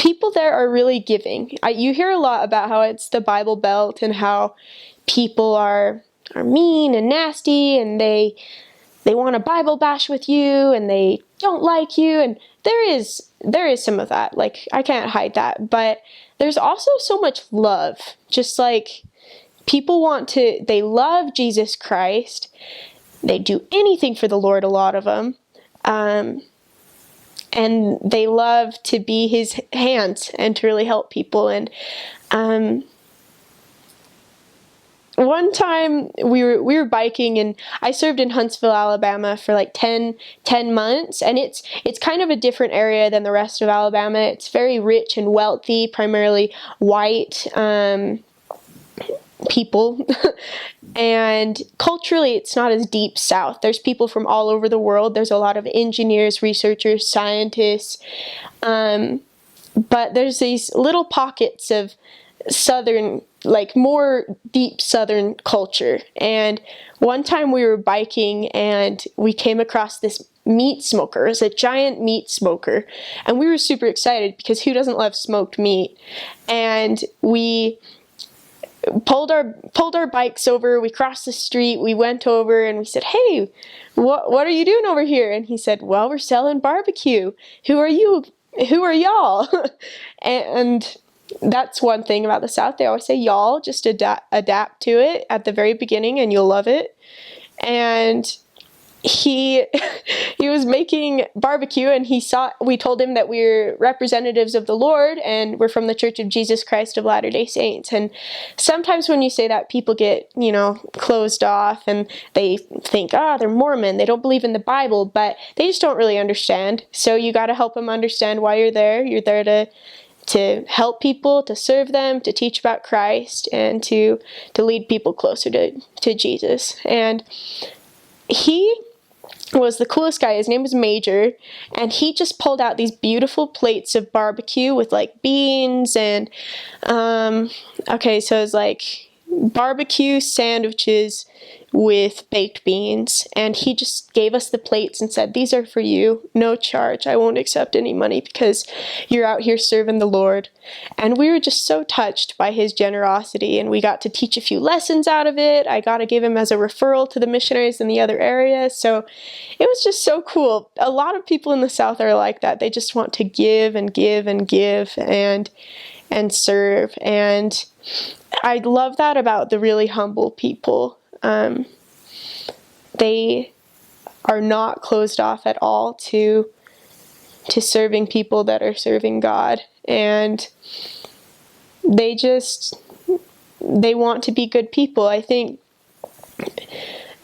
people there are really giving. You hear a lot about how it's the Bible Belt and how people are mean and nasty, and they want to Bible bash with you, and they don't like you, and there is some of that. Like, I can't hide that, but there's also so much love. Just like people they love Jesus Christ. They do anything for the Lord, a lot of them. And they love to be his hands and to really help people. And one time we were biking, and I served in Huntsville, Alabama for like 10 months, and it's kind of a different area than the rest of Alabama. It's very rich and wealthy, primarily white people. And culturally, it's not as deep south. There's people from all over the world. There's a lot of engineers, researchers, scientists. But there's these little pockets of southern, like more deep southern culture. And one time we were biking, and we came across this meat smoker. It was a giant meat smoker. And we were super excited because who doesn't love smoked meat? And we pulled our bikes over. We crossed the street. We went over and we said, "Hey, what are you doing over here?" And he said, "Well, we're selling barbecue. Who are you? Who are y'all?" And that's one thing about the South. They always say y'all. Just adapt to it at the very beginning, and you'll love it. And he was making barbecue, and we told him that we're representatives of the Lord, and we're from the Church of Jesus Christ of Latter-day Saints. And sometimes when you say that, people get, closed off, and they think, they're Mormon, they don't believe in the Bible, but they just don't really understand. So you got to help them understand why you're there. You're there to help people, to serve them, to teach about Christ, and to lead people closer to Jesus. And he was the coolest guy. His name was Major, and he just pulled out these beautiful plates of barbecue with like beans and so it's like barbecue sandwiches with baked beans, and he just gave us the plates and said, "These are for you, no charge. I won't accept any money because you're out here serving the Lord." And we were just so touched by his generosity, and we got to teach a few lessons out of it. I got to give him as a referral to the missionaries in the other area. So it was just so cool. A lot of people in the South are like that. They just want to give and give and give and serve. And I love that about the really humble people. They are not closed off at all to serving people that are serving God, and they want to be good people. I think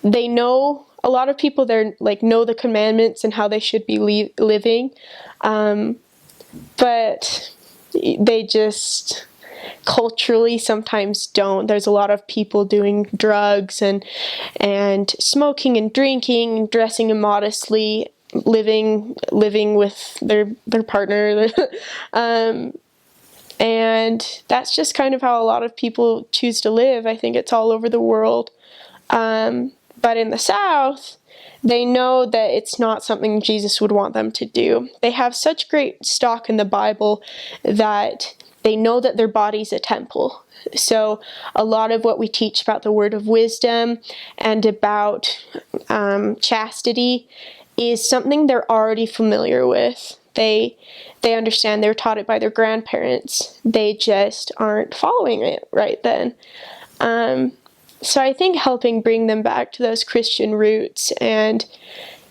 they know, a lot of people there know the commandments and how they should be living, but they just culturally sometimes don't. There's a lot of people doing drugs and smoking and drinking and dressing immodestly, living with their partner. And that's just kind of how a lot of people choose to live. I think it's all over the world. But in the South, they know that it's not something Jesus would want them to do. They have such great stock in the Bible that they know that their body's a temple. So a lot of what we teach about the word of wisdom and about chastity is something they're already familiar with. They understand. They were taught it by their grandparents. They just aren't following it right then. So I think helping bring them back to those Christian roots, and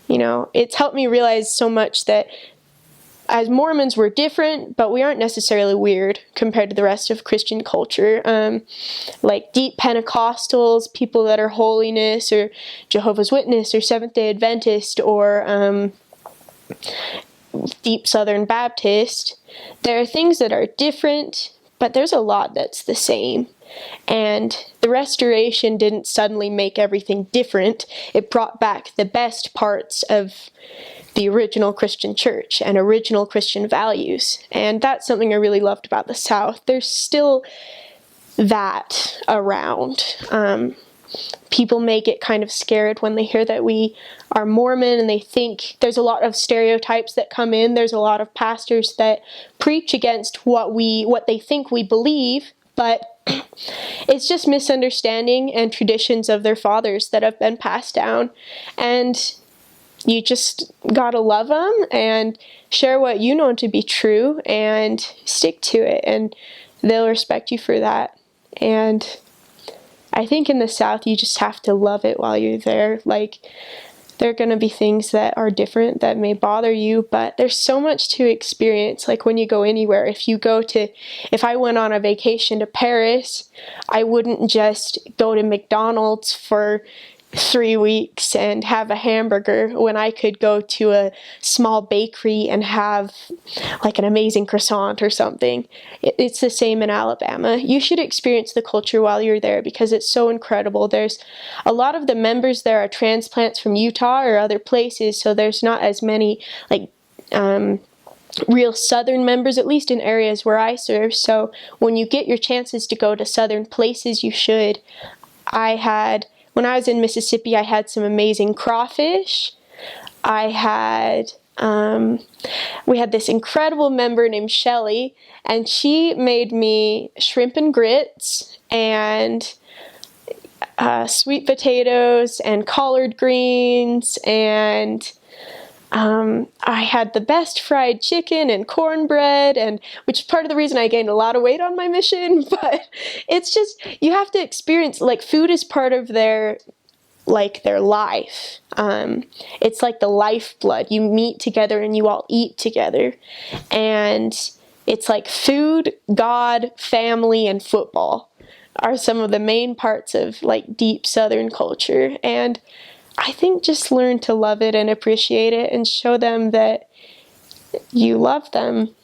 it's helped me realize so much that as Mormons, we're different, but we aren't necessarily weird compared to the rest of Christian culture. Like deep Pentecostals, people that are holiness, or Jehovah's Witness, or Seventh-day Adventist, or deep Southern Baptist. There are things that are different, but there's a lot that's the same. And the Restoration didn't suddenly make everything different. It brought back the best parts of the original Christian church and original Christian values. And that's something I really loved about the South. There's still that around. people may get kind of scared when they hear that we are Mormon, and they think there's a lot of stereotypes that come in. There's a lot of pastors that preach against what they think we believe, but it's just misunderstanding and traditions of their fathers that have been passed down. And you just gotta love them and share what you know to be true and stick to it, and they'll respect you for that. And I think in the South, you just have to love it while you're there. Like, there are going to be things that are different that may bother you, but there's so much to experience. Like, when you go anywhere, if I went on a vacation to Paris, I wouldn't just go to McDonald's for 3 weeks and have a hamburger when I could go to a small bakery and have like an amazing croissant or something. It's the same in Alabama. You should experience the culture while you're there because it's so incredible. There's a lot of the members there are transplants from Utah or other places, so there's not as many like real Southern members, at least in areas where I serve. So when you get your chances to go to Southern places, you should. When I was in Mississippi, I had some amazing crawfish. We had this incredible member named Shelly, and she made me shrimp and grits and sweet potatoes and collard greens, and I had the best fried chicken and cornbread, which is part of the reason I gained a lot of weight on my mission. But it's just, you have to experience, like, food is part of their life. It's like the lifeblood. You meet together and you all eat together. And it's like food, God, family, and football are some of the main parts of like deep Southern culture. And I think just learn to love it and appreciate it and show them that you love them